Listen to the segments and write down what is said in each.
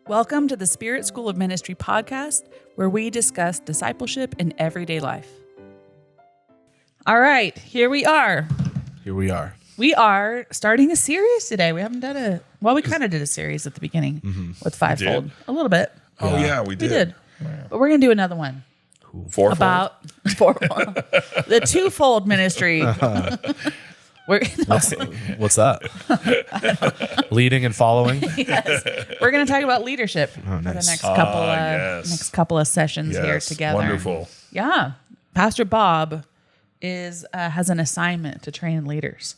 Welcome to the Spirit School of Ministry podcast, where we discuss discipleship in everyday life. All right, here we are. We are starting a series today. We haven't done we kind of did a series at the beginning with Fivefold. A little bit. Oh, yeah, we did. We did. But we're going to do another one. Fourfold? About fourfold. The twofold ministry. What's that? Leading and following? Yes. We're going to talk about leadership for the next couple of sessions here together. Wonderful. Yeah. Pastor Bob has an assignment to train leaders.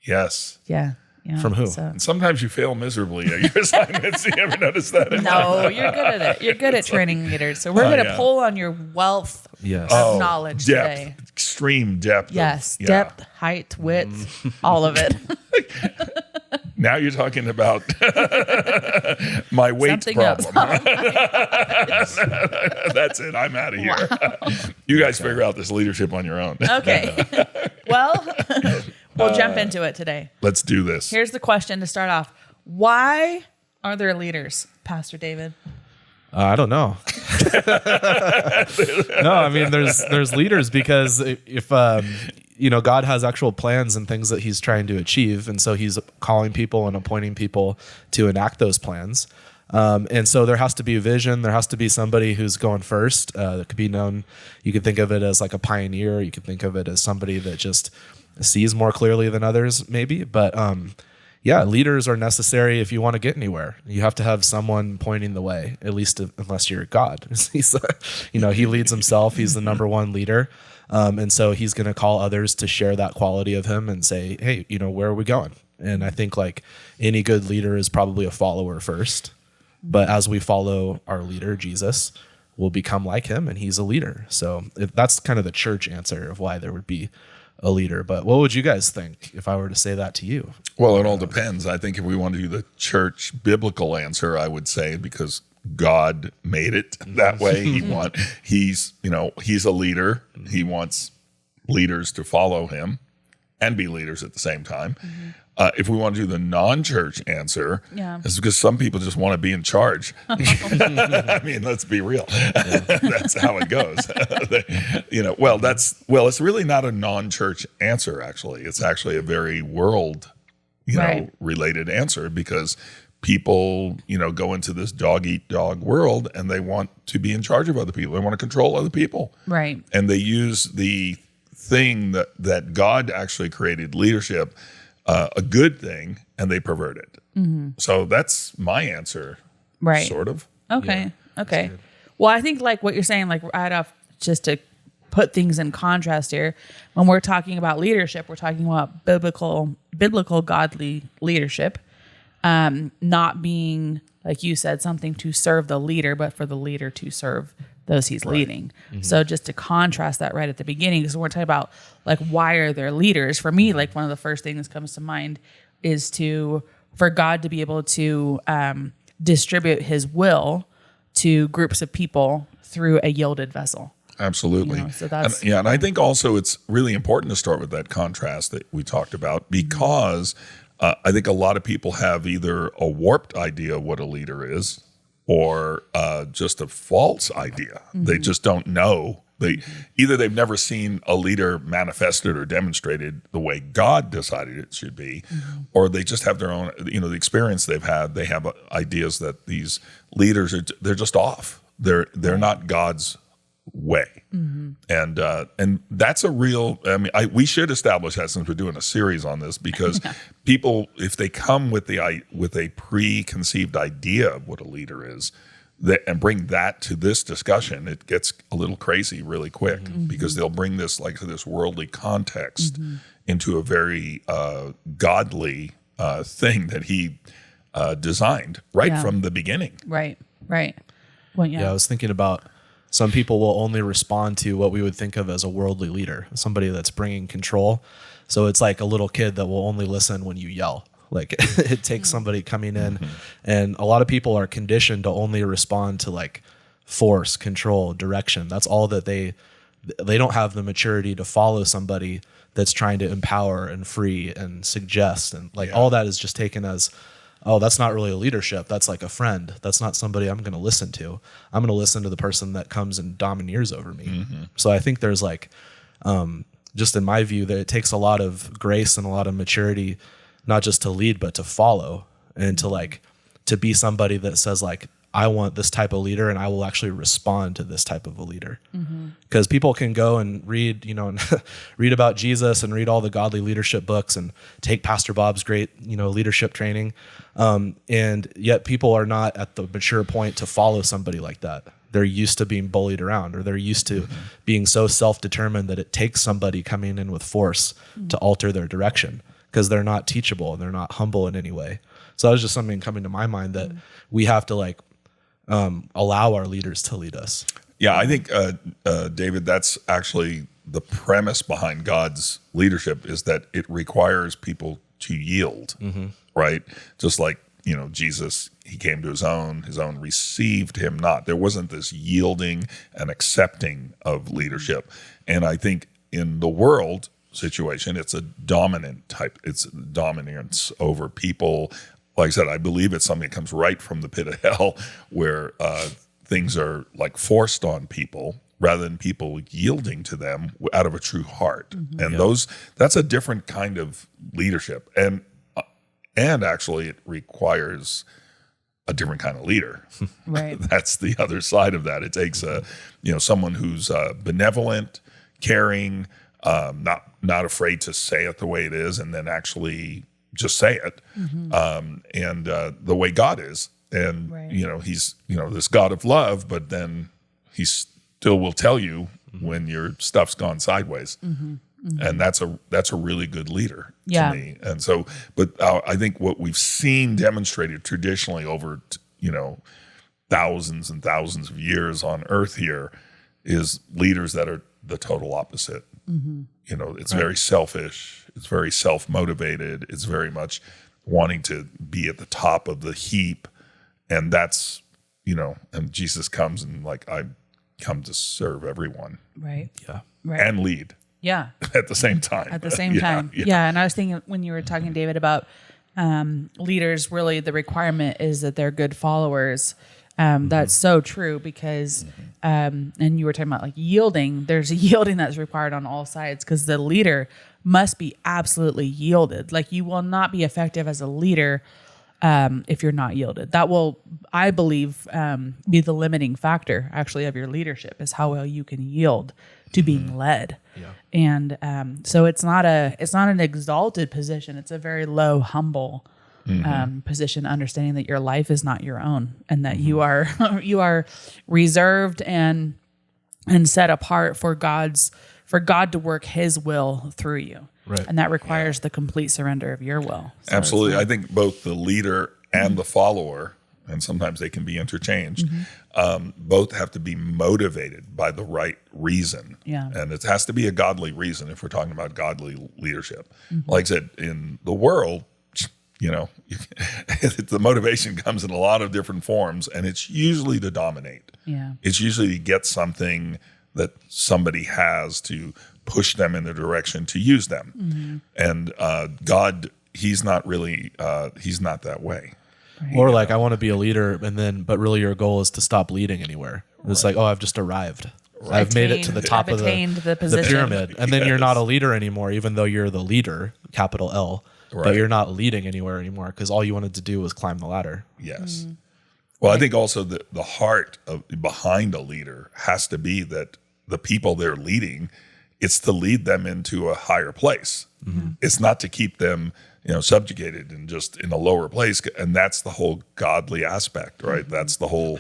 Yes. Yeah. From who? And sometimes you fail miserably at your assignments. You ever notice that? No, you're good at it. You're good at training leaders. So we're going to pull on your wealth of knowledge depth, today. Extreme depth. Yes. Depth, height, width, all of it. Now you're talking about my weight Something problem. else. That's it. I'm out of here. Wow. You guys figure out this leadership on your own. Okay. Well, we'll jump into it today. Let's do this. Here's the question to start off. Why are there leaders, Pastor David? I don't know. No, I mean, there's leaders because if God has actual plans and things that he's trying to achieve. And so he's calling people and appointing people to enact those plans. And so there has to be a vision. There has to be somebody who's going first. That could be known. You could think of it as like a pioneer. You could think of it as somebody that just sees more clearly than others, maybe. But leaders are necessary if you want to get anywhere. You have to have someone pointing the way, at least unless you're God. He leads himself. He's the number one leader. And so he's going to call others to share that quality of him and say, hey, where are we going? And I think like any good leader is probably a follower first. But as we follow our leader, Jesus, we'll become like him and he's a leader. So that's kind of the church answer of why there would be a leader. But what would you guys think if I were to say that to you? Well, it all depends. I think if we want to do the church biblical answer, I would say because God made it that way. He's a leader. He wants leaders to follow him and be leaders at the same time. Mm-hmm. If we want to do the non-church answer, it's because some people just want to be in charge. I mean, let's be real. That's how it goes. It's really not a non-church answer, actually. It's actually a very world, related answer because people, go into this dog-eat-dog world and they want to be in charge of other people. They want to control other people. Right. And they use the thing that God actually created, leadership, a good thing, and they pervert it. Mm-hmm. So that's my answer, right? Sort of. Okay. Yeah, okay. Well, I think like what you're saying, like right off, just to put things in contrast here, when we're talking about leadership, we're talking about biblical, godly leadership, not being, like you said, something to serve the leader, but for the leader to serve those he's leading. Mm-hmm. So just to contrast that right at the beginning, because we're talking about like, why are there leaders? For me, like one of the first things that comes to mind is for God to be able to distribute his will to groups of people through a yielded vessel. Absolutely. So that's, and I think also it's really important to start with that contrast that we talked about because I think a lot of people have either a warped idea of what a leader is or just a false idea. Mm-hmm. They just don't know. They've never seen a leader manifested or demonstrated the way God decided it should be, or they just have their own, the experience they've had. They have ideas that these leaders they're just off. They're not God's way, and that's a real. I mean, we should establish that since we're doing a series on this because people, if they come with a preconceived idea of what a leader is, and bring that to this discussion, it gets a little crazy really quick because they'll bring this worldly context into a very godly thing that he designed from the beginning. Right. Well, I was thinking about some people will only respond to what we would think of as a worldly leader, somebody that's bringing control. So it's like a little kid that will only listen when you yell. Like it takes somebody coming in and a lot of people are conditioned to only respond to like force, control, direction. That's all that they don't have the maturity to follow somebody that's trying to empower and free and suggest. And all that is just taken as oh, that's not really a leadership. That's like a friend. That's not somebody I'm going to listen to. I'm going to listen to the person that comes and domineers over me. So I think there's like, just in my view, that it takes a lot of grace and a lot of maturity, not just to lead, but to follow, and to be somebody that says like, I want this type of leader, and I will actually respond to this type of a leader. Because people can go and read, and read about Jesus and read all the godly leadership books and take Pastor Bob's great, leadership training. And yet people are not at the mature point to follow somebody like that. They're used to being bullied around, or they're used to being so self-determined that it takes somebody coming in with force to alter their direction, because they're not teachable and they're not humble in any way. So that was just something coming to my mind, that we have to allow our leaders to lead us. Yeah, I think, David, that's actually the premise behind God's leadership, is that it requires people to yield, right? Just like, Jesus, he came to his own received him not. There wasn't this yielding and accepting of leadership. And I think in the world situation, it's a dominant type, it's dominance over people. Like I said, I believe it's something that comes right from the pit of hell, where things are like forced on people rather than people yielding to them out of a true heart. And that's a different kind of leadership. And actually it requires a different kind of leader. Right. That's the other side of that. It takes someone who's benevolent, caring, not afraid to say it the way it is, and then actually just say it, and the way God is. And, he's, this God of love, but then he still will tell you when your stuff's gone sideways. And that's a really good leader to me. And so, but I think what we've seen demonstrated traditionally over, thousands and thousands of years on earth here is leaders that are the total opposite. It's very selfish. It's very self-motivated. It's very much wanting to be at the top of the heap. And that's, and Jesus comes and I come to serve everyone. Right. Yeah. Right. And lead. Yeah. At the same time. At the same time. Yeah. And I was thinking when you were talking, David, about leaders, really the requirement is that they're good followers. That's so true, because, and you were talking about yielding, there's a yielding that's required on all sides, because the leader must be absolutely yielded. You will not be effective as a leader if you're not yielded. That will, I believe, be the limiting factor actually of your leadership, is how well you can yield to being led. Yeah. And so it's not an exalted position. It's a very low, humble position, understanding that your life is not your own, and that you are reserved and set apart for God to work his will through you. Right. And that requires the complete surrender of your will. So absolutely. I think both the leader and the follower, and sometimes they can be interchanged, both have to be motivated by the right reason. Yeah. And it has to be a godly reason if we're talking about godly leadership. Like I said, in the world, the motivation comes in a lot of different forms, and it's usually to dominate. Yeah. It's usually to get something that somebody has to push them in the direction to use them. And God, he's not really, he's not that way. Right. Or I want to be a leader, but really your goal is to stop leading anywhere. It's I've just arrived. I've made it to the top of the pyramid. And then you're not a leader anymore, even though you're the leader, capital L. Right. But you're not leading anywhere anymore, because all you wanted to do was climb the ladder. Yes. Well, I think also the heart behind a leader has to be that the people they're leading, it's to lead them into a higher place. It's not to keep them, subjugated and just in a lower place. And that's the whole godly aspect, right? That's the whole,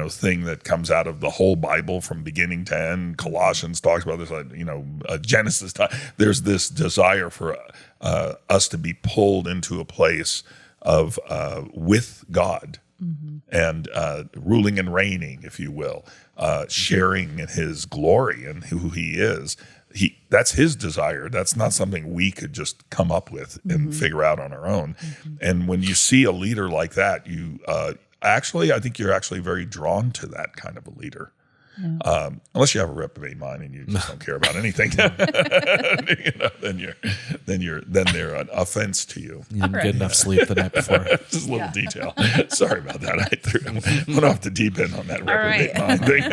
thing that comes out of the whole Bible from beginning to end. Colossians talks about this, Genesis. There's this desire for us to be pulled into a place of with God. And ruling and reigning, if you will, sharing in his glory and who he is. That's his desire. That's not something we could just come up with and figure out on our own. And when you see a leader like that, you I think you're actually very drawn to that kind of a leader, Unless you have a reprobate mind and you just don't care about anything, then they're an offense to you. You didn't get enough sleep the night before. Just a little detail. Sorry about that. I went off the deep end on that reprobate mind thing.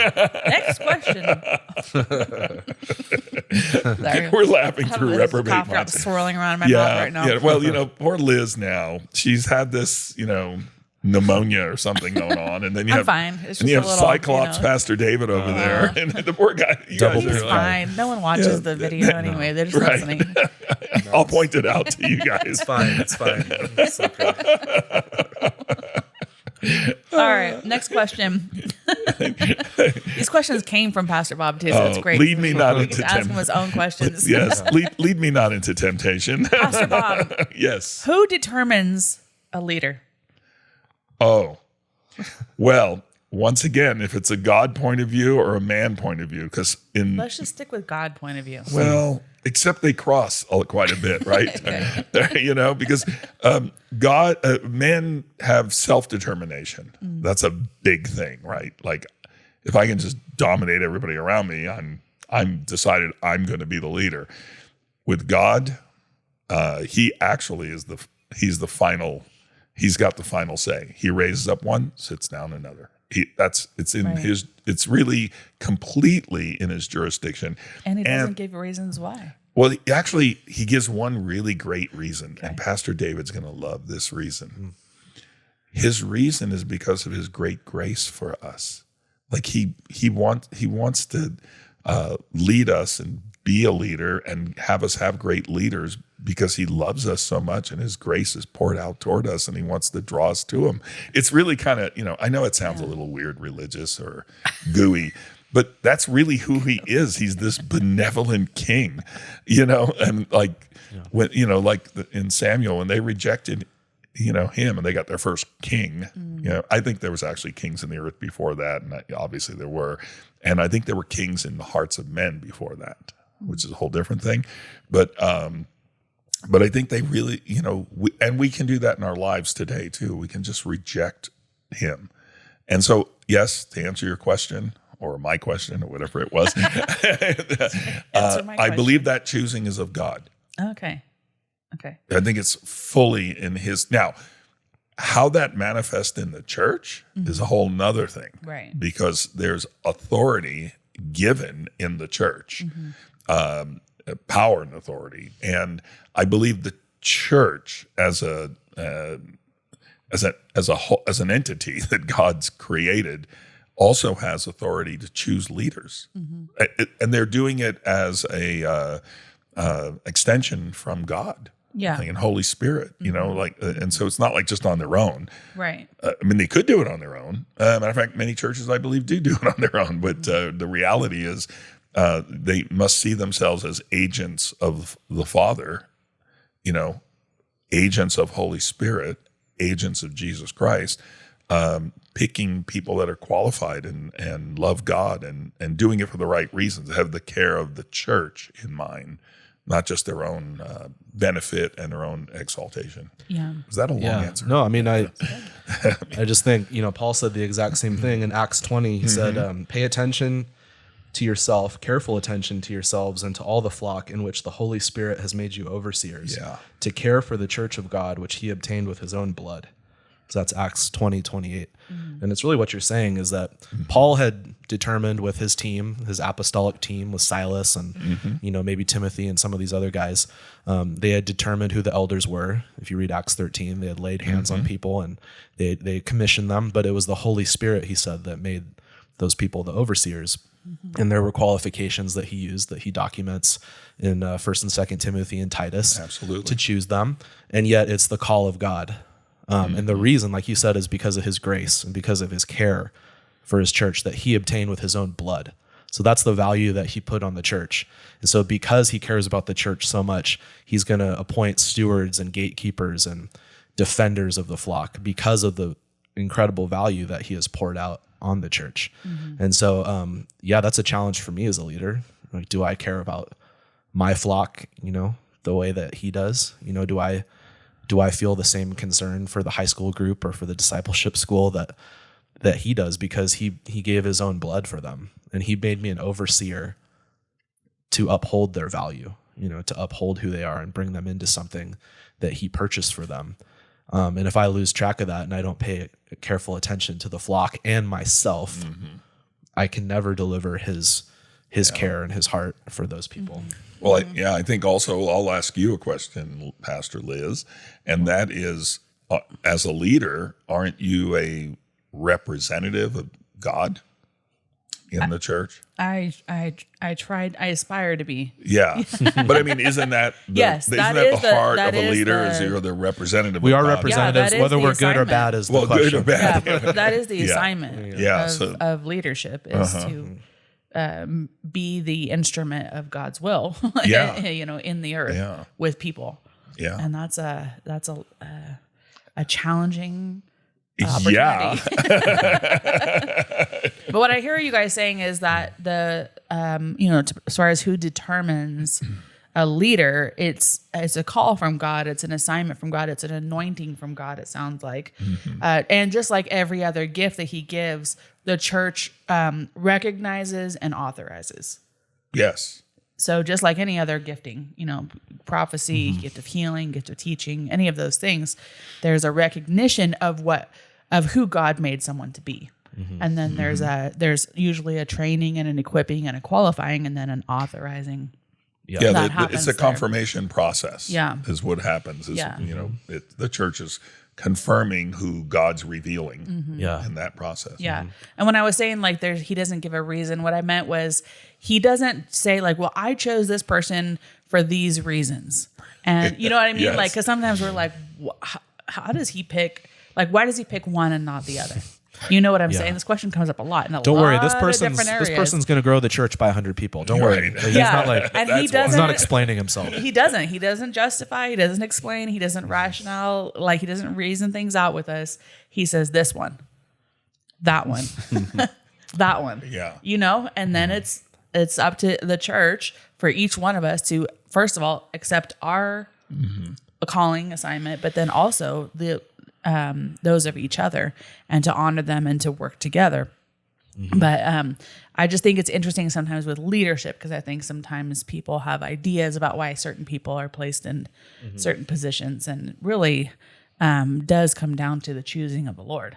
Next question. Sorry. We're laughing through reprobate cough mind. drops swirling around in my mouth right now. Yeah. Well, poor Liz now. She's had this, pneumonia or something going on, and then you I'm have fine. It's and just you a have little, Cyclops Pastor David over there, and the poor guy. You guys He's are like, fine. No one watches the video anyway. They're just listening. I'll point it out to you guys. It's fine. It's okay. All right, next question. These questions came from Pastor Bob too, so it's great. Lead me not into He's asking his own questions. Yes, lead me not into temptation. Pastor Bob, Yes. who determines a leader? Oh, well, once again, if it's a God point of view or a man point of view, because Let's just stick with God point of view. well, except they cross quite a bit, right? Because men have self-determination. That's a big thing, right? Like, if I can just dominate everybody around me, I'm decided I'm going to be the leader. With God, he actually is he's the final. He's got the final say. He raises up one, sits down another. It's really completely in his jurisdiction. And he doesn't give reasons why. Well, he gives one really great reason, and Pastor David's going to love this reason. His reason is because of his great grace for us. Like he wants to lead us and be a leader and have us have great leaders because he loves us so much and his grace is poured out toward us and he wants to draw us to him. It's really kind of, I know it sounds a little weird, religious or gooey, but that's really who he is. He's this benevolent king, and when, in Samuel, when they rejected, him and they got their first king, I think there was actually kings in the earth before that. And obviously there were, and I think there were kings in the hearts of men before that, which is a whole different thing. But I think they really, we can do that in our lives today too. We can just reject him. And so, yes, to answer your question or my question or whatever it was, I believe that choosing is of God. Okay. I think it's fully in his. Now, how that manifests in the church is a whole nother thing. Right. Because there's authority given in the church. Power and authority, and I believe the church as an entity that God's created also has authority to choose leaders, and they're doing it as a extension from God, and Holy Spirit, and so it's not like just on their own, right? I mean, they could do it on their own. Matter of fact, many churches I believe do it on their own, but the reality is. They must see themselves as agents of the Father, agents of Holy Spirit, agents of Jesus Christ, picking people that are qualified and love God and doing it for the right reasons, have the care of the church in mind, not just their own benefit and their own exaltation. Yeah. Is that a long answer? No, I mean, I just think, Paul said the exact same thing in Acts 20. He said, pay attention to yourself, careful attention to yourselves and to all the flock in which the Holy Spirit has made you overseers, to care for the church of God, which he obtained with his own blood. So that's Acts 20:28. And it's really what you're saying is that Paul had determined with his team, his apostolic team with Silas and, maybe Timothy and some of these other guys, they had determined who the elders were. If you read Acts 13, they had laid hands on people and they commissioned them, but it was the Holy Spirit, he said, that made those people the overseers. And there were qualifications that he used that he documents in 1st and 2nd Timothy and Titus to choose them. And yet it's the call of God. And the reason, like you said, is because of his grace and because of his care for his church that he obtained with his own blood. So that's the value that he put on the church. And so because he cares about the church so much, he's going to appoint stewards and gatekeepers and defenders of the flock because of the incredible value that he has poured out on the church. And so, that's a challenge for me as a leader. Like, do I care about my flock, the way that he does? Do I feel the same concern for the high school group or for the discipleship school that that he does because he gave his own blood for them, and he made me an overseer to uphold their value, to uphold who they are and bring them into something that he purchased for them. And if I lose track of that and I don't pay careful attention to the flock and myself, I can never deliver his care and his heart for those people. Well, I think also I'll ask you a question, Pastor Liz, and that is, as a leader, aren't you a representative of God in the church? I aspire to be. Yeah. But I mean, isn't that the, Yes, isn't that that is the heart of a that is leader the- is you're the representative We of are God? representatives, that is whether the we're good or assignment. bad is the Well, question. good or bad. Yeah, but that is the assignment Yeah, so- of leadership is to be the instrument of God's will, Yeah. in the earth Yeah. with people. Yeah. And that's a challenging Yeah. opportunity. But what I hear you guys saying is that as far as who determines a leader, it's a call from God, it's an assignment from God, it's an anointing from God. It sounds like, and just like every other gift that He gives, the church recognizes and authorizes. Yes. So just like any other gifting, prophecy, gift of healing, gift of teaching, any of those things, there's a recognition of who God made someone to be. And then there's usually a training and an equipping and a qualifying and then an authorizing. Yeah, That it's happens a there. confirmation process. Yeah. Is what happens. Is, Yeah. The church is confirming who God's revealing Yeah. in that process. Yeah. And when I was saying like he doesn't give a reason, what I meant was he doesn't say like, well, I chose this person for these reasons. And you know what I mean? Yes. Like, cause sometimes we're like, how does he pick, like, why does he pick one and not the other? You know what I'm saying? This question comes up a lot. Don't worry, this person's person's going to grow the church by 100 people. Don't worry. Right. He's Yeah. not like And That's he why. doesn't. he's not explaining himself. He doesn't justify. He doesn't explain. He doesn't rationale. Like he doesn't reason things out with us. He says this one, that one, that one. Yeah. And then it's up to the church for each one of us to first of all accept our calling assignment, but then also those of each other and to honor them and to work together. But I just think it's interesting sometimes with leadership because I think sometimes people have ideas about why certain people are placed in certain positions and really does come down to the choosing of the Lord.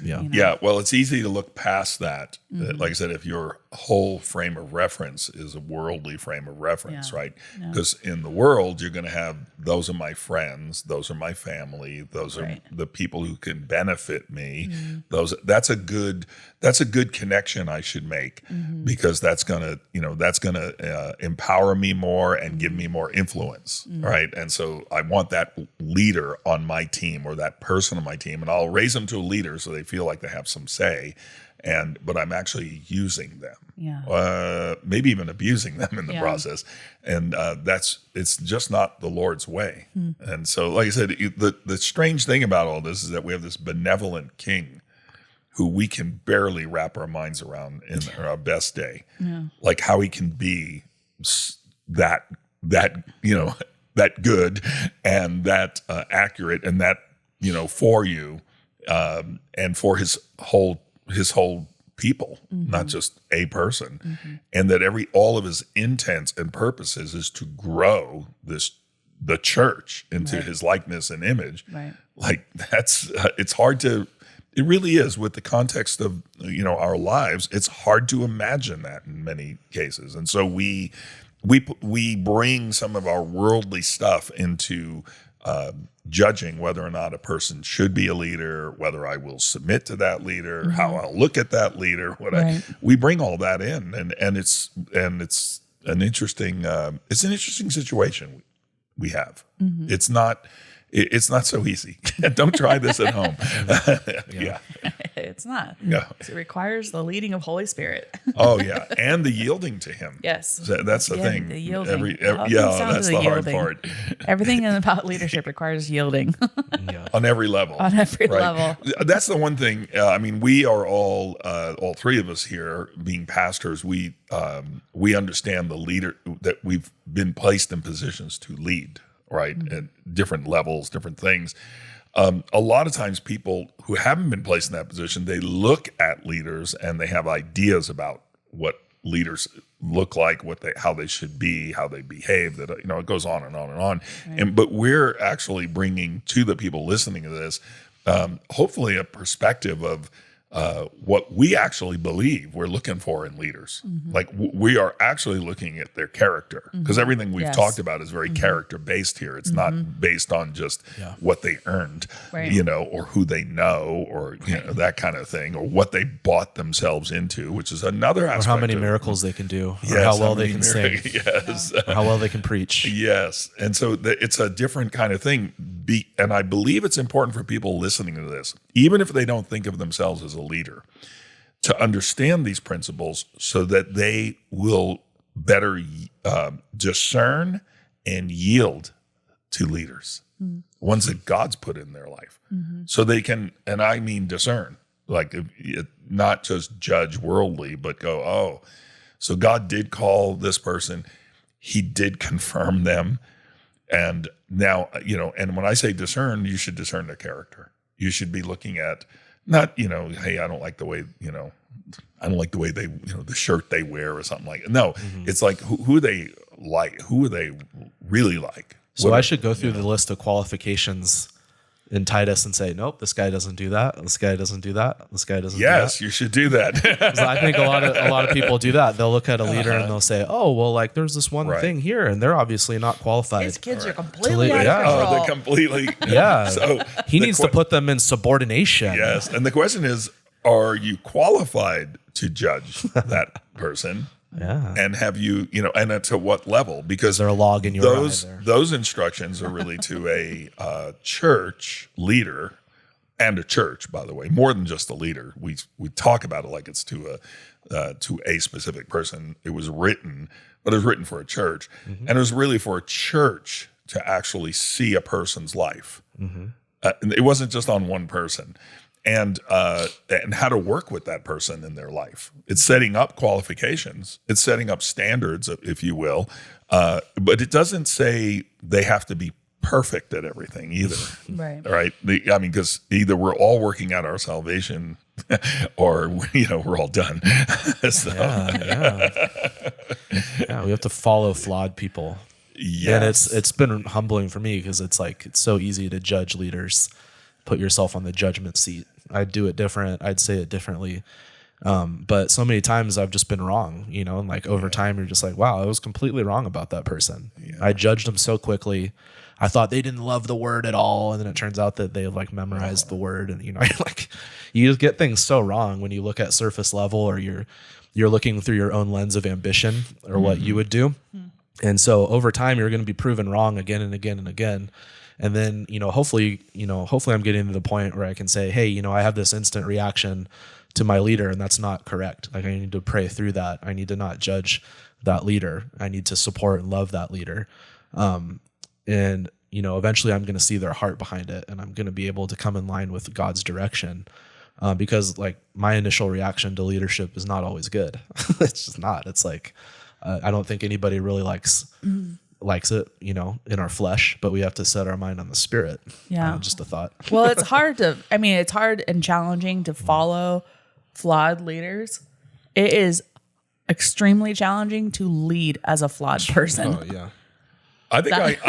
Yeah. Yeah, well, it's easy to look past that. Like I said, if your whole frame of reference is a worldly frame of reference, Yeah. right? Because in the world, you're going to have those are my friends, those are my family, those are Right. the people who can benefit me. That's a good connection I should make because that's gonna empower me more and give me more influence, right? And so I want that leader on my team or that person on my team, and I'll raise them to a leader so they feel like they have some say. But I'm actually using them, maybe even abusing them in the process, and it's just not the Lord's way. And so, like I said, the strange thing about all this is that we have this benevolent King who we can barely wrap our minds around in our best day, like how he can be that good and that accurate and that for you and for his whole people, not just a person, and that all of his intents and purposes is to grow the church into his likeness and image. Right. Like that's it's hard to. It really is with the context of our lives. It's hard to imagine that in many cases, and so we bring some of our worldly stuff into judging whether or not a person should be a leader, whether I will submit to that leader, how I'll look at that leader. We bring all that in, and it's an interesting situation we have. It's not so easy. Don't try this at home. Yeah. It's not. Yeah. It requires the leading of Holy Spirit. Oh yeah, and the yielding to Him. Yes. That's the thing. The yielding. That's the hard part. Everything about leadership requires yielding On every level. on every level. That's the one thing. We are all three of us here, being pastors. We understand the leader that we've been placed in positions to lead, right? At different levels, different things. A lot of times people who haven't been placed in that position, they look at leaders and they have ideas about what leaders look like, how they should be, how they behave, that, it goes on and on and on. Right. But we're actually bringing to the people listening to this, hopefully a perspective of what we actually believe we're looking for in leaders. Mm-hmm. Like we are actually looking at their character, because everything we've talked about is very character based here. It's not based on just what they earned, or who they know, or that kind of thing, or what they bought themselves into, which is another aspect. Or how many miracles they can do, or how well they can sing, or how well they can preach. Yes, and so it's a different kind of thing. And I believe it's important for people listening to this, even if they don't think of themselves as a leader, to understand these principles so that they will better discern and yield to leaders, ones that God's put in their life. So they can, and I mean discern, like not just judge worldly, but go, oh, so God did call this person. He did confirm them. And now, and when I say discern, you should discern their character. You should be looking at not, hey, I don't like the way, I don't like the way they, the shirt they wear or something like that. No, it's like who they like, who are they really like? So I should go through the list of qualifications in Titus and say, nope, this guy doesn't do that. This guy doesn't do that. This guy doesn't do that. Yes, you should do that. So I think a lot of people do that. They'll look at a leader and they'll say, oh, well, like there's this one thing here, and they're obviously not qualified. His kids are completely out of control. Oh, they're completely. So he needs to put them in subordination. Yes. And the question is, are you qualified to judge that person? Yeah. And have you, and to what level? Because there a log in your those instructions are really to a church leader and a church, by the way, more than just a leader. We talk about it like it's to a specific person. It was written, but it was written for a church, and it was really for a church to actually see a person's life. It wasn't just on one person. And how to work with that person in their life. It's setting up qualifications. It's setting up standards, if you will. But it doesn't say they have to be perfect at everything either. Right. Because either we're all working out our salvation, or we're all done. So. Yeah, we have to follow flawed people. Yes. And it's been humbling for me, because it's so easy to judge leaders. Put yourself on the judgment seat. I'd do it different. I'd say it differently. But so many times I've just been wrong, and like over time, you're just like, wow, I was completely wrong about that person. Yeah. I judged them so quickly. I thought they didn't love the word at all. And then it turns out that they like memorized the word. And, you just get things so wrong when you look at surface level, or you're looking through your own lens of ambition, or what you would do. And so over time, you're going to be proven wrong again and again and again. And then, hopefully I'm getting to the point where I can say, hey, I have this instant reaction to my leader, and that's not correct. Like, I need to pray through that. I need to not judge that leader. I need to support and love that leader. And eventually I'm going to see their heart behind it, and I'm going to be able to come in line with God's direction. Because like my initial reaction to leadership is not always good. It's just not. It's like, I don't think anybody really likes it, in our flesh, but we have to set our mind on the spirit. Yeah. Just a thought. Well, it's hard and challenging to follow flawed leaders. It is extremely challenging to lead as a flawed person. Oh yeah. I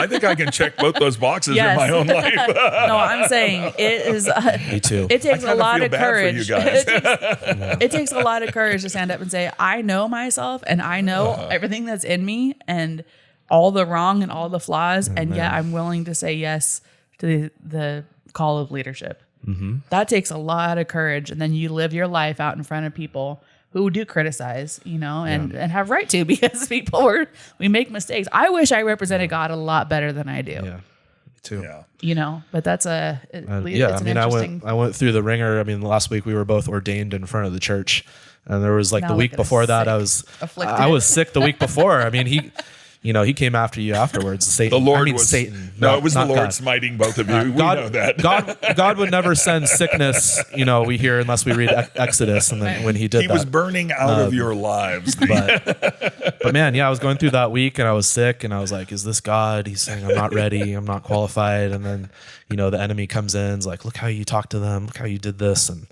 think I can check both those boxes in my own life. No, I'm saying it is. Me too. It takes a lot of courage. It takes a lot of courage to stand up and say, I know myself, and I know everything that's in me, and all the wrong and all the flaws, and yet I'm willing to say yes to the call of leadership. That takes a lot of courage, and then you live your life out in front of people who do criticize, and have right to, because we make mistakes. I wish I represented God a lot better than I do. Yeah, me too. Yeah. But that's I went through the ringer. Last week we were both ordained in front of the church, and there was the week before that I was sick the week before. he came after you afterwards. Satan. The Lord was Satan. No, it was the not Lord God. smiting both of you. We God, know that. God would never send sickness, we hear, unless we read Exodus. And then when he did He that. was burning out of your lives. But man, I was going through that week and I was sick and I was like, is this God? He's saying, I'm not ready. I'm not qualified. And then, the enemy comes in, is like, look how you talked to them. Look how you did this. And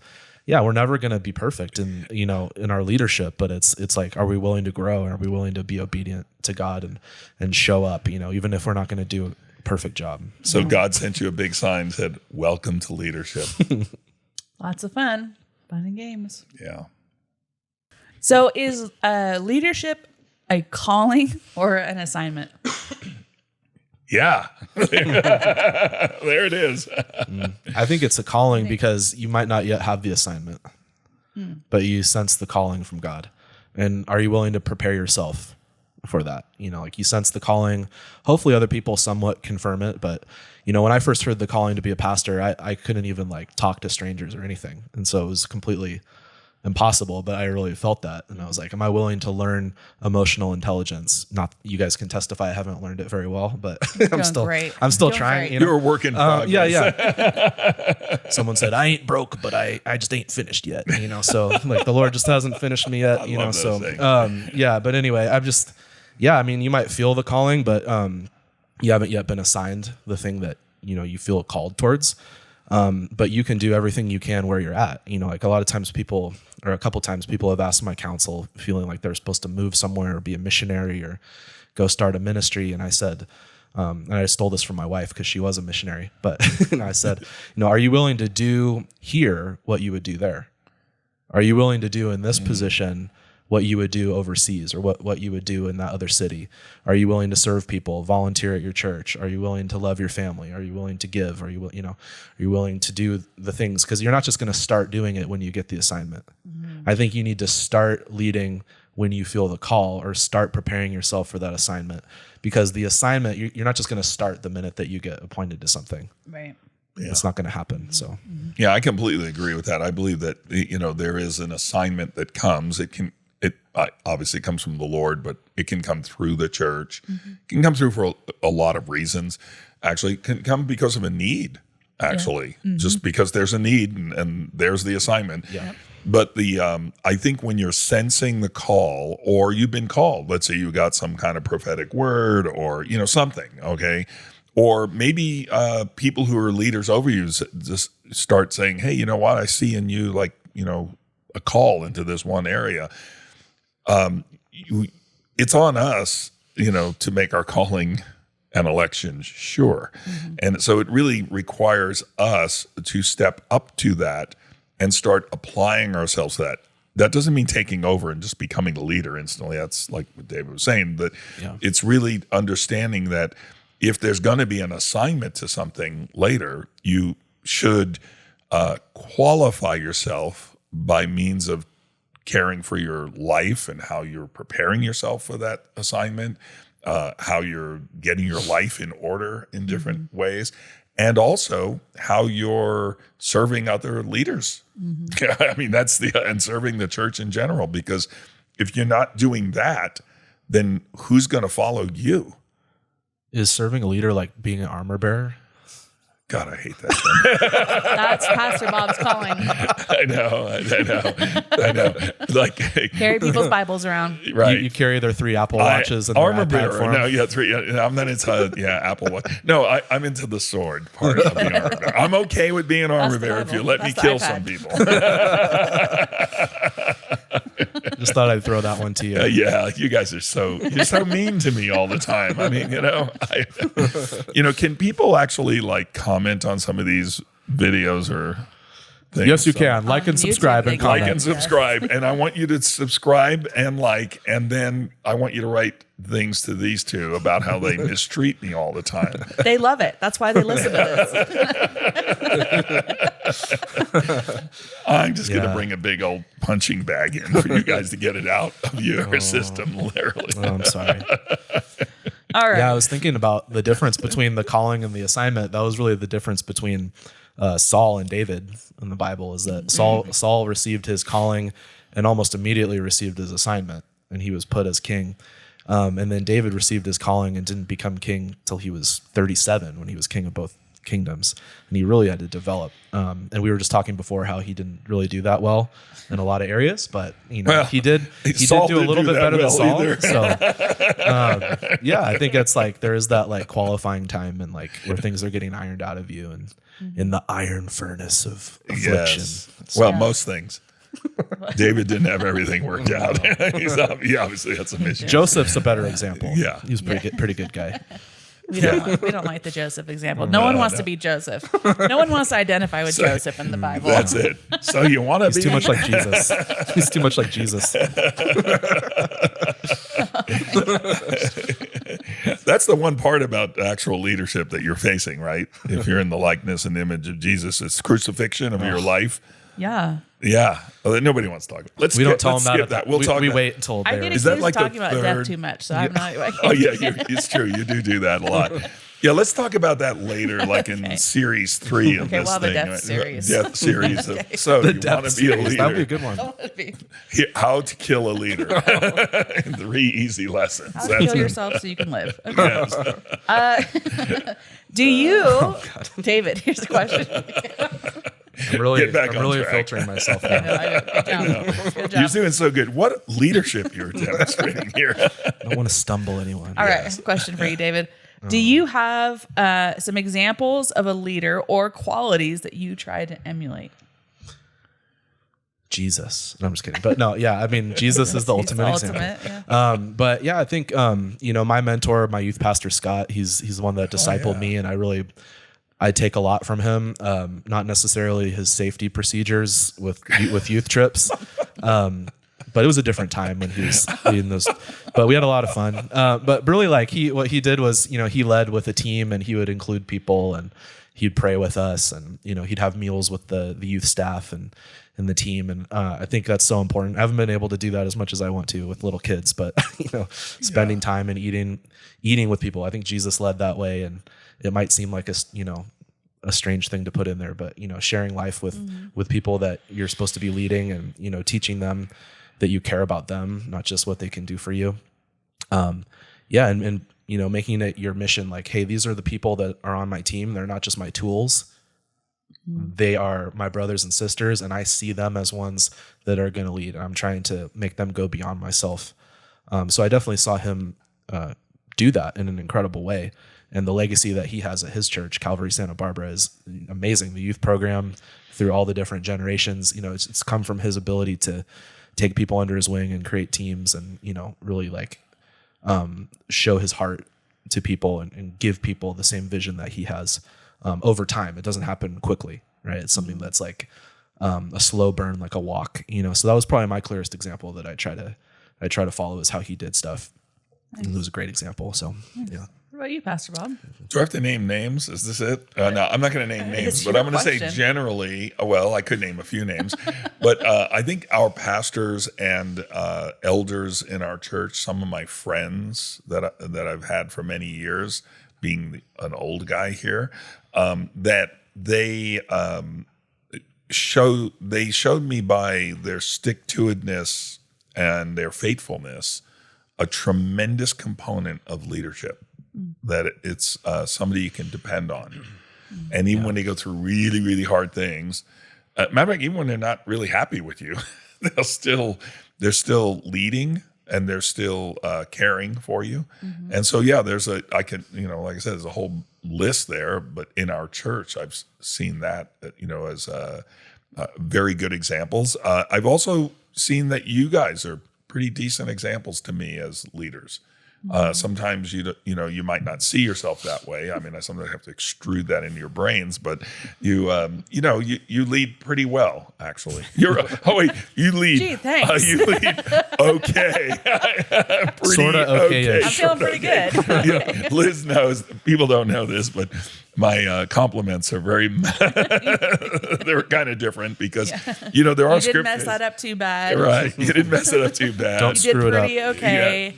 yeah, we're never going to be perfect in our leadership, but it's like, are we willing to grow? Are we willing to be obedient to God and show up, even if we're not going to do a perfect job? So God sent you a big sign, said, welcome to leadership. Lots of fun and games. Yeah. So is leadership a calling or an assignment? Yeah. There it is. I think it's a calling because you might not yet have the assignment, but you sense the calling from God. And are you willing to prepare yourself for that? Like you sense the calling. Hopefully other people somewhat confirm it. But, when I first heard the calling to be a pastor, I couldn't even like talk to strangers or anything. And so it was completely impossible, but I really felt that. And I was like, am I willing to learn emotional intelligence? Not, you guys can testify I haven't learned it very well, but I'm still trying. Great. You're a work in progress. Yeah. Someone said, I ain't broke, but I just ain't finished yet. So like the Lord just hasn't finished me yet, but anyway, you might feel the calling, but you haven't yet been assigned the thing that, you feel called towards. But you can do everything you can where you're at. Like a lot of times a couple times people have asked my counsel, feeling like they're supposed to move somewhere or be a missionary or go start a ministry. And I said, and I stole this from my wife because she was a missionary, but and I said, are you willing to do here what you would do there? Are you willing to do in this position what you would do overseas or what you would do in that other city? Are you willing to serve people, volunteer at your church? Are you willing to love your family? Are you willing to give? Are you willing to do the things? Because you're not just going to start doing it when you get the assignment. Mm-hmm. I think you need to start leading when you feel the call or start preparing yourself for that assignment, because the assignment, you're not just going to start the minute that you get appointed to something. Right. Yeah. It's not going to happen. So, yeah, I completely agree with that. I believe that, there is an assignment that comes. It obviously comes from the Lord, but it can come through the church. Mm-hmm. It can come through for a lot of reasons. Actually, it can come because of a need, just because there's a need and there's the assignment. Yeah. But I think when you're sensing the call or you've been called, let's say you got some kind of prophetic word or, something, okay? Or maybe people who are leaders over you just start saying, hey, you know what? I see in you like, a call into this one area. It's on us, to make our calling and election sure. Mm-hmm. And so it really requires us to step up to that and start applying ourselves to that. That doesn't mean taking over and just becoming a leader instantly. That's like what David was saying, that it's really understanding that if there's going to be an assignment to something later, you should qualify yourself by means of caring for your life and how you're preparing yourself for that assignment, how you're getting your life in order in different ways, and also how you're serving other leaders. Mm-hmm. I mean, and serving the church in general, because if you're not doing that, then who's going to follow you? Is serving a leader like being an armor bearer? God, I hate that. That's Pastor Bob's calling. I know. Like carry people's Bibles around. Right. You carry their 3 Apple Watches and armor their iPad bearer. for 'em. No, yeah, 3. I'm not into Apple Watch. No, I'm into the sword part of the armor bearer. I'm okay with being an armor bearer if you let me kill some people. Just thought I'd throw that one to you. Yeah, you guys are you're so mean to me all the time. I mean, can people actually like comment on some of these videos or things? Yes, you can. Like and subscribe and comment. Like and subscribe. And I want you to subscribe and like, and then I want you to write things to these two about how they mistreat me all the time. They love it. That's why they listen to this. I'm just going to bring a big old punching bag in for you guys to get it out of your system, literally. Oh, I'm sorry. All right. Yeah, I was thinking about the difference between the calling and the assignment. That was really the difference between Saul and David in the Bible, is that Saul received his calling and almost immediately received his assignment, and he was put as king. And then David received his calling and didn't become king till he was 37 when he was king of both kingdoms. And he really had to develop. And we were just talking before how he didn't really do that well in a lot of areas, but he did do a little bit better than Saul. Either. So I think it's like there is that like qualifying time and like where things are getting ironed out of you and in the iron furnace of affliction. Yes. Well, most things. David didn't have everything worked out. He obviously had some issues. Joseph's a better example. Yeah. He was pretty good guy. We don't like the Joseph example. No one wants to be Joseph. No one wants to identify with Joseph in the Bible. That's it. So you want to be... He's too much like Jesus. He's too much like Jesus. That's the one part about actual leadership that you're facing, right? If you're in the likeness and image of Jesus, it's crucifixion of your life. Yeah. Yeah. Well, nobody wants to talk about it. Let's tell them that. We'll talk. We wait until I get accused talking about death too much, so I'm not. Oh yeah, it's true. You do that a lot. Yeah, let's talk about that later, like in series 3 of this thing. The death series. Death series. So you want to be a leader? That'd be a good one. How to kill a leader. 3 easy lessons. How to kill yourself so you can live. Okay. Yes. Do you, David? Here's the question. I'm really filtering myself now. I know. Good job. You're doing so good. What leadership you're demonstrating here. I don't want to stumble anyone. All right. Question for you, David. Do you have some examples of a leader or qualities that you try to emulate? Jesus. No, I'm just kidding. But no, yeah, I mean, Jesus is the ultimate example. Yeah. But yeah, I think, my mentor, my youth pastor, Scott, he's the one that discipled me, and I take a lot from him. Not necessarily his safety procedures with youth trips. But it was a different time when he was leading those, but we had a lot of fun. But really what he did was, he led with a team and he would include people and he'd pray with us and, he'd have meals with the youth staff and the team. And I think that's so important. I haven't been able to do that as much as I want to with little kids, but spending time and eating with people. I think Jesus led that way, and it might seem like a strange thing to put in there, but sharing life with people that you're supposed to be leading and teaching them that you care about them, not just what they can do for you. And making it your mission, like, hey, these are the people that are on my team. They're not just my tools. They are my brothers and sisters, and I see them as ones that are going to lead. I'm trying to make them go beyond myself. So I definitely saw him do that in an incredible way. And the legacy that he has at his church, Calvary Santa Barbara, is amazing. The youth program through all the different generations, it's come from his ability to take people under his wing and create teams and, really show his heart to people and give people the same vision that he has over time. It doesn't happen quickly, right? It's something that's like a slow burn, like a walk, So that was probably my clearest example that I try to follow, is how he did stuff. Nice. And it was a great example. So, yeah. What about you, Pastor Bob? Do I have to name names? Is this it? No, I'm not going to name names, but I'm going to say generally, well, I could name a few names, but I think our pastors and elders in our church, some of my friends that I've had for many years, being an old guy here, that they showed me by their stick-to-itiveness and their faithfulness a tremendous component of leadership. That it's somebody you can depend on. And even when they go through really, really hard things, matter of fact, even when they're not really happy with you, they're still leading and they're still caring for you. Mm-hmm. And so, yeah, like I said, there's a whole list there, but in our church, I've seen that, as very good examples. I've also seen that you guys are pretty decent examples to me as leaders. Sometimes you might not see yourself that way. I mean, I sometimes have to extrude that into your brains, but you lead pretty well, actually. You lead. Gee, thanks. You lead okay. Sort of okay. I'm feeling pretty good. Yeah, Liz knows. People don't know this, but my compliments are very. They're kind of different because there are. You didn't mess that up too bad, right? You didn't mess it up too bad. Don't screw it up. You did pretty okay.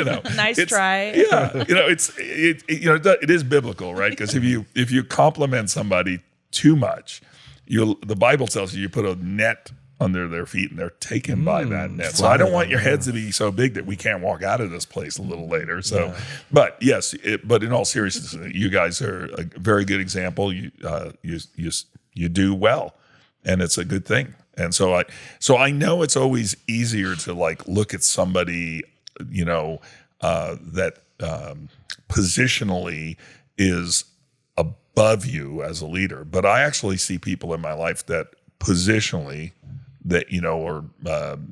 Yeah, nice try. Yeah, it is biblical, right? Because if you compliment somebody too much, the Bible tells you put a net under their feet and they're taken by that net. So I don't want your heads to be so big that we can't walk out of this place a little later. So, but yes, but in all seriousness, you guys are a very good example. You do well, and it's a good thing. And so I know it's always easier to like look at somebody, that positionally is above you as a leader. But I actually see people in my life that positionally that, are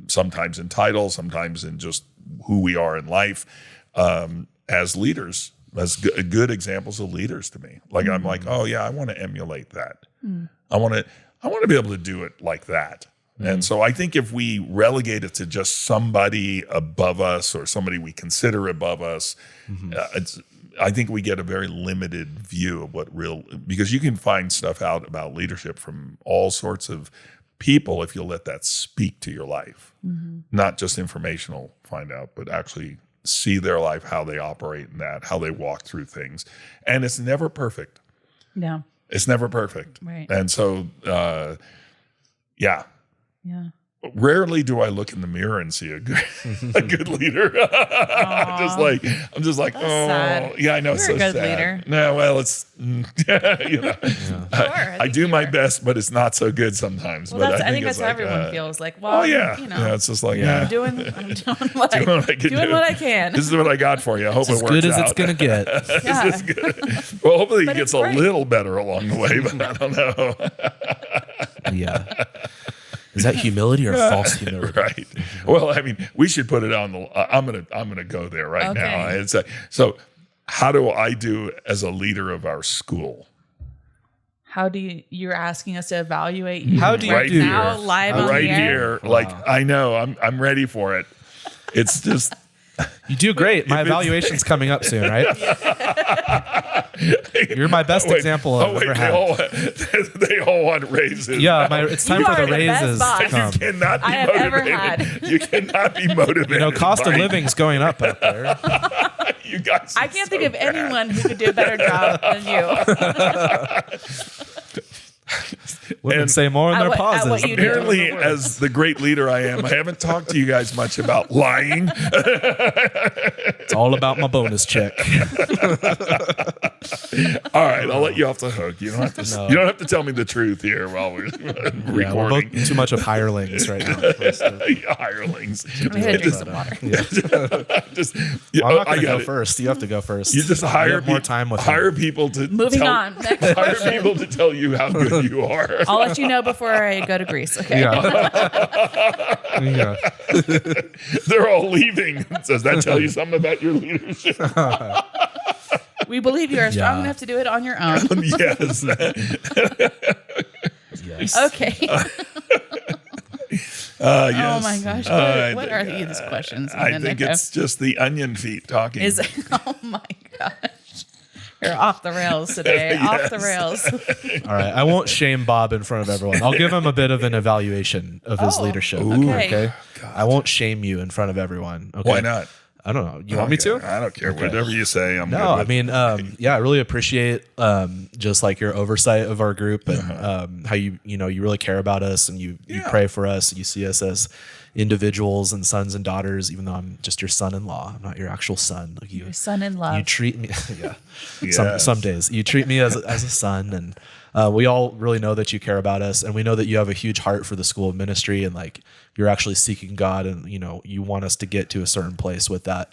sometimes in title, sometimes in just who we are in life, as leaders, as good examples of leaders to me. Like, I'm like, oh yeah, I want to emulate that. I want to be able to do it like that. And so I think if we relegate it to just somebody above us or somebody we consider above us, I think we get a very limited view of because you can find stuff out about leadership from all sorts of people if you'll let that speak to your life. Not just informational find out, but actually see their life, how they operate in that, how they walk through things. And it's never perfect. Yeah. It's never perfect. Right. And so, Yeah. rarely do I look in the mirror and see a good leader. I'm just like, That's sad. Yeah, I know. You're it's so a good sad. leader. No, well, it's, I do my best, but it's not so good sometimes. Well, but I think it's that's how like, everyone feels. Like, well, it's just like, I'm doing what I can. This is what I got for you. I hope it works out. As good as it's going to get. Yeah. It's good. Well, hopefully it gets a great. little better along the way, but I don't know. Yeah. Is that humility or false humility? Right. Well, I mean, we should put it on the. I'm gonna go there right now. It's so. How do I do as a leader of our school? How do you're asking us to evaluate you? How do you right do now here? live on Right the air? here, like I know, I'm ready for it. It's just. You do great. My evaluation's coming up soon, right? You're my best example I've ever had. They all want raises. Yeah, it's time for the raises to come. You cannot be I have ever had. motivated. You cannot be motivated. Cost of living's going up out there. You guys. I can't think of anyone who could do a better job than you. Women say more in their at what pauses. you do. Apparently, as the great leader I am, I haven't talked to you guys much about lying. It's all about my bonus check. All right, I'll let you off the hook. You don't have to. No. You don't have to tell me the truth here while we're recording. Yeah, we're both too much of hirelings right now. Hirelings. I'm gonna drink some water. I'm not going to go first. You have to go first. You just hire more time with hire people to Moving on. Next hire question. people to tell you how good you are. I'll let you know before I go to Greece. Okay. Yeah. They're all leaving. Does that tell you something about your leadership? We believe you are strong enough to do it on your own. Yes. Yes. Okay. Yes. Oh my gosh. What are these questions? I think it's just the onion feet talking. Oh my gosh. You're off the rails today. Off the rails. All right. I won't shame Bob in front of everyone. I'll give him a bit of an evaluation of his leadership. Okay. I won't shame you in front of everyone. Okay. Why not? I don't know. You want me to? I don't care. Whatever you say, I'm No, good I with. mean, I really appreciate just like your oversight of our group and how you really care about us and you pray for us. You see us as individuals and sons and daughters, even though I'm just your son-in-law. I'm not your actual son. Like Your son-in-law. You treat me, Yes. Some days you treat me as a son, and we all really know that you care about us, and we know that you have a huge heart for the school of ministry, and like you're actually seeking God, and you want us to get to a certain place with that.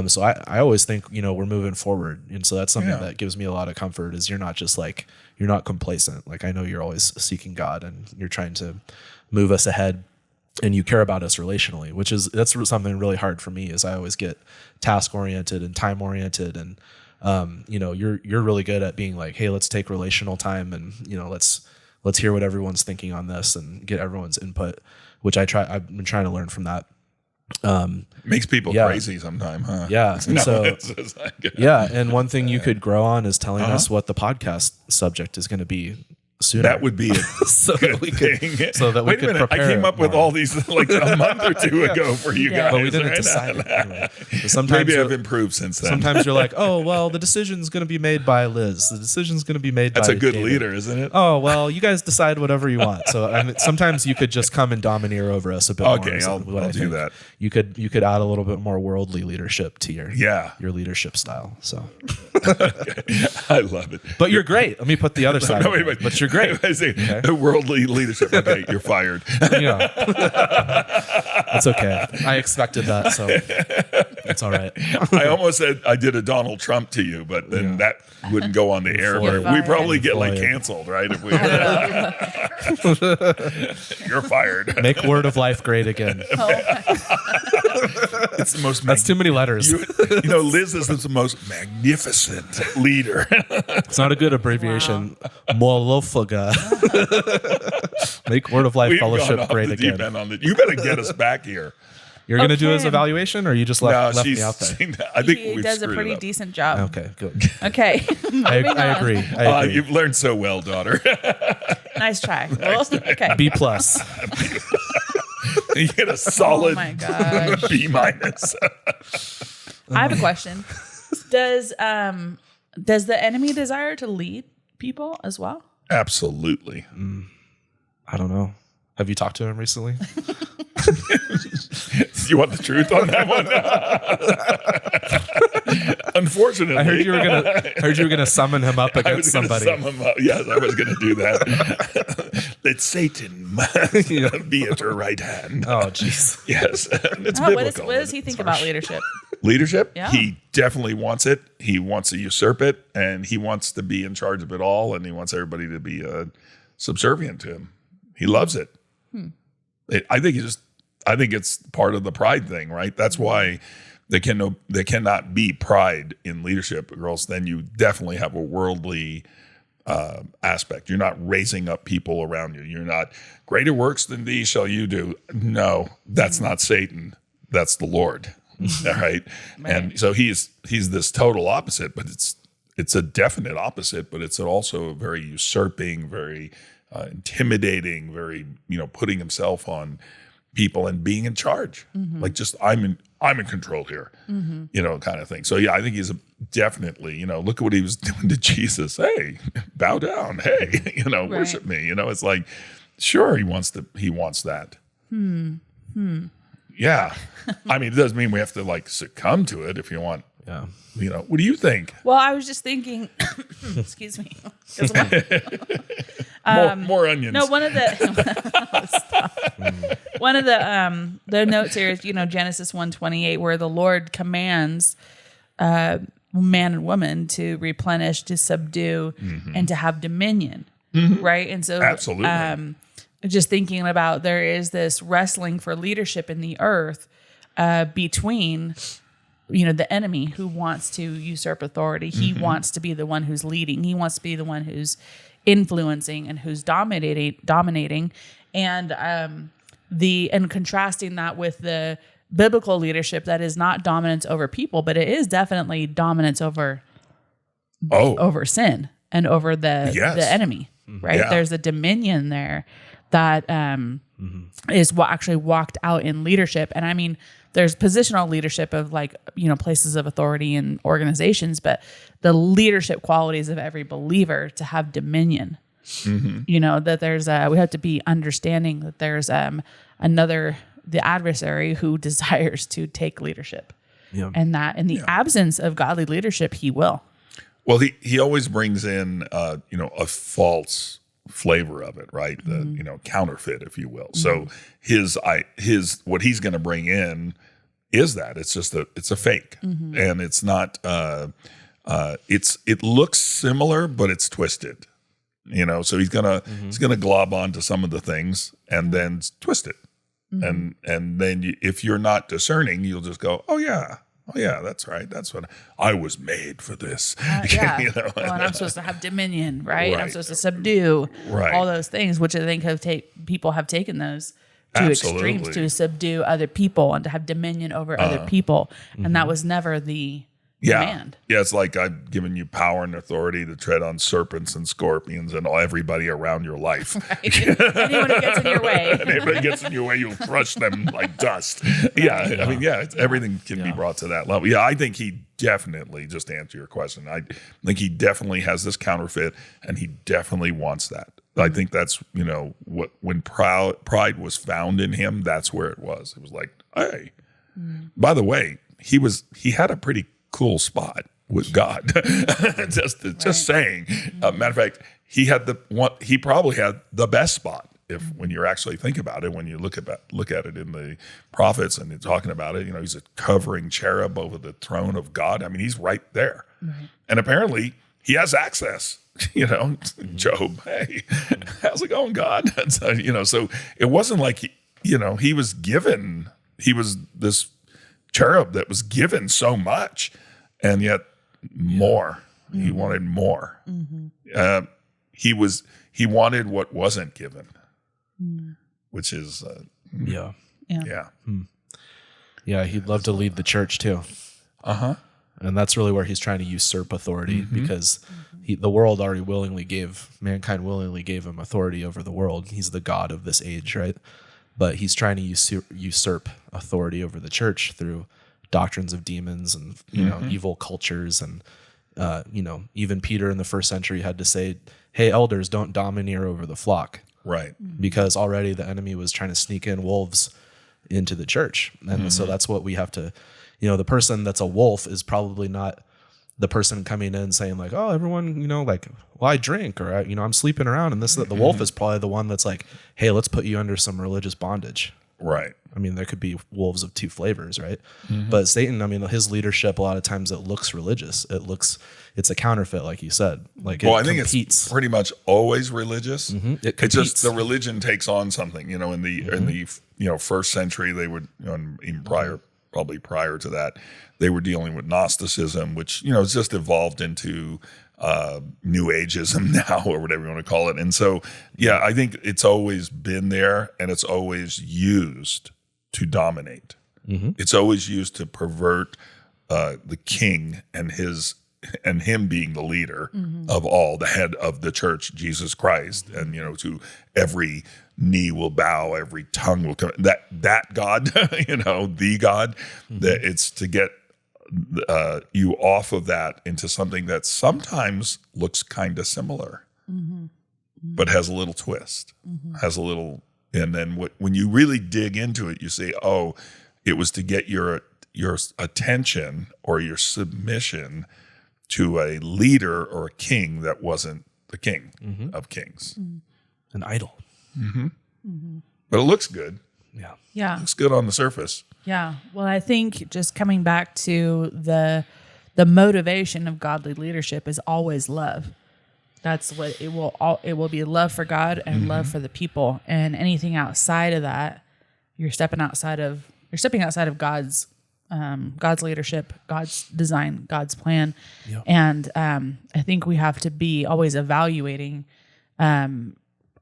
So I always think we're moving forward, and so that's something that gives me a lot of comfort. Is you're not just like you're not complacent. Like I know you're always seeking God, and you're trying to move us ahead. And you care about us relationally, that's something really hard for me. Is I always get task oriented and time oriented, and you're really good at being like, hey, let's take relational time, and let's hear what everyone's thinking on this and get everyone's input, which I've been trying to learn from that. Makes people crazy sometimes, huh? Yeah. And It's like, yeah. And one thing you could grow on is telling us what the podcast subject is going to be sooner. That would be a so good that we could, thing. so that we Wait a could minute, I prepare came up with more. all these like a month or two ago for you guys. But we didn't right? decide it. Anyway. Sometimes Maybe I've improved since then. Sometimes you're like, oh, well, the decision's going to be made by Liz. The decision's going to be made That's by a good David. leader, isn't it? Oh, well, you guys decide whatever you want. So sometimes you could just come and domineer over us a bit more. Okay, is I'll what I do think. that. You could add a little bit more worldly leadership to your leadership style. So, I love it. but you're great. Let me put the other side. No, of it. But you're great. I say, worldly leadership. Okay, you're fired. Yeah, that's okay. I expected that, so it's all right. I almost said I did a Donald Trump to you, but then that wouldn't go on the air. fired. We probably get like Fired. canceled, right? If we, you're fired. Make Word of Life great again. It's the most. That's too many letters. Liz is the most magnificent leader. It's not a good abbreviation. Molofaga. Make Word of Life We've gone Fellowship off great the deep again. end on it. You better get us back here. You're going to do his Okay. evaluation, or you just left me out there? I think He we've does a screwed pretty it up. decent job. Okay, good. Okay. I agree. I agree. You've learned so well, daughter. Nice try. Well, okay. B plus. You get a solid Oh my gosh. B minus. I have a question. Does the enemy desire to lead people as well? Absolutely. I don't know. Have you talked to him recently? You want the truth on that one? Unfortunately, I heard you were gonna summon him up I was against going to somebody. sum him up. Yes, I was going to do that. That Satan be at her right hand. Oh, jeez. Yes, it's What biblical. does he think about leadership? Leadership? Yeah. He definitely wants it. He wants to usurp it, and he wants to be in charge of it all, and he wants everybody to be subservient to him. He loves it. I think it's part of the pride thing, right? That's why there cannot be pride in leadership, or else then you definitely have a worldly aspect. You're not raising up people around you. You're not greater works than these shall you do. No, that's not Satan. That's the Lord. All right. And so he's this total opposite, but it's a definite opposite, but it's also very usurping, very intimidating, very, putting himself on people and being in charge. Like just I'm in control here, kind of thing. So yeah, I think he's definitely, look at what he was doing to Jesus. Hey, bow down. Hey, worship me. It's like, sure, he wants that. Yeah. I mean, it doesn't mean we have to like succumb to it if you want. Yeah. What do you think? Well, I was just thinking, excuse me. More onions. No, one of the notes here is, Genesis 1:28, where the Lord commands man and woman to replenish, to subdue, and to have dominion. Right. And so Absolutely. Just thinking about, there is this wrestling for leadership in the earth between the enemy who wants to usurp authority. He wants to be the one who's leading. He wants to be the one who's influencing and who's dominating. And contrasting that with the biblical leadership that is not dominance over people, but it is definitely dominance over sin and over the enemy, right? Yeah. There's a dominion there that is what actually walked out in leadership. And I mean, there's positional leadership of places of authority and organizations, but the leadership qualities of every believer to have dominion, that there's we have to be understanding that there's the adversary who desires to take leadership, and that in the absence of godly leadership, he will. Well, he always brings in a false flavor of it, right? The counterfeit, if you will. So his what he's going to bring in is that it's just it's a fake, and it's not. It looks similar, but it's twisted. So he's gonna glob onto some of the things and then twist it, and then if you're not discerning, you'll just go, oh yeah, that's right. That's what I was made for this. Well, and I'm supposed to have dominion, right? I'm supposed to subdue all those things, which I think people have taken those to extremes, to subdue other people and to have dominion over other people. And that was never the command. Yeah, it's like I've given you power and authority to tread on serpents and scorpions and everybody around your life. Right. Anyone who gets in your way. And anybody gets in your way, you'll crush them like dust. Yeah, I mean, everything can be brought to that level. Yeah, I think he definitely, just to answer your question, I think he definitely has this counterfeit, and he definitely wants that. I think that's, when pride was found in him, that's where it was. It was like, hey, by the way, he had a pretty cool spot with God. just saying. Matter of fact, he probably had the best spot. When you actually think about it, when you look at it in the prophets and you're talking about it, he's a covering cherub over the throne of God. I mean, he's right there. Right. And apparently he has access, Job, hey, how's it going, God? And so it wasn't like, he was this cherub that was given so much, and yet more. Mm-hmm. He wanted more. Mm-hmm. He wanted what wasn't given. Which is yeah, he'd love to lead the church too. And that's really where he's trying to usurp authority, because mankind willingly gave him authority over the world. He's the God of this age, right? But he's trying to usurp authority over the church through doctrines of demons and evil cultures, and even Peter in the first century had to say, hey, elders, don't domineer over the flock. Right. Because already the enemy was trying to sneak in wolves into the church. And so that's what we have to, the person that's a wolf is probably not the person coming in saying like, oh, everyone, I drink, or, I'm sleeping around and this, that. The wolf is probably the one that's like, hey, let's put you under some religious bondage. Right. I mean, there could be wolves of two flavors, right? But Satan, his leadership, a lot of times it looks religious. It's a counterfeit, like you said. Like, I think it's pretty much always religious. It's just the religion takes on something. In the first century, they would, even probably prior to that, they were dealing with Gnosticism, which it's just evolved into New Ageism now, or whatever you want to call it. And so, I think it's always been there, and it's always used to dominate. It's always used to pervert the king and him being the leader of all, the head of the church, Jesus Christ, and to every knee will bow, every tongue will come. That God, the God, that it's to get you off of that into something that sometimes looks kind of similar, but has a little twist, has a little. And then when you really dig into it, you see, oh, it was to get your attention or your submission to a leader or a king that wasn't the king of kings. An idol. But it looks good. Yeah. It looks good on the surface. Yeah. Well, I think just coming back to the motivation of godly leadership is always love. That's what it will be, love for God and love for the people. And anything outside of that, you're stepping outside of God's leadership, God's design, God's plan. Yep. And I think we have to be always evaluating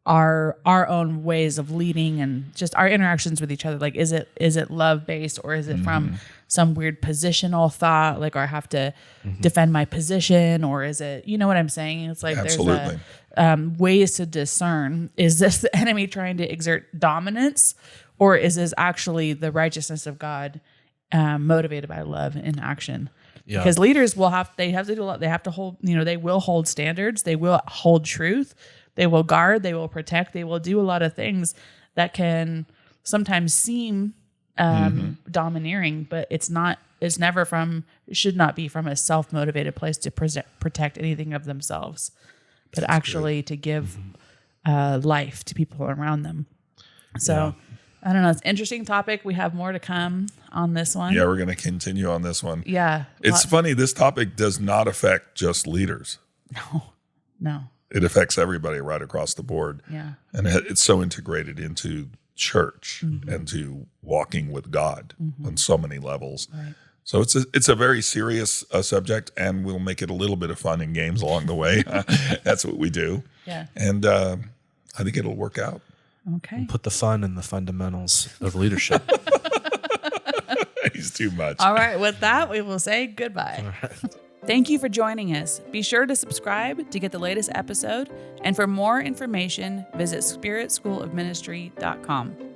our own ways of leading and just our interactions with each other. Like, is it love based, or is it from some weird positional thought? Like, or I have to defend my position, or is it, you know what I'm saying? It's like, absolutely. There's ways to discern. Is this the enemy trying to exert dominance, or is this actually the righteousness of God motivated by love in action? Yeah. Because leaders they have to do a lot. They have to hold, they will hold standards. They will hold truth. They will guard, they will protect, they will do a lot of things that can sometimes seem domineering, but it should not be from a self-motivated place to protect anything of themselves, but that's actually good. To give life to people around them. So I don't know. It's an interesting topic. We have more to come on this one. Yeah, we're going to continue on this one. Yeah. It's funny. This topic does not affect just leaders. No. It affects everybody right across the board. Yeah. And it's so integrated into church and to walking with God on so many levels. Right. So it's a very serious subject, and we'll make it a little bit of fun and games along the way. That's what we do. Yeah. And I think it'll work out. Okay. And put the fun in the fundamentals of leadership. He's too much. All right. With that, we will say goodbye. Thank you for joining us. Be sure to subscribe to get the latest episode. And for more information, visit spiritschoolofministry.com.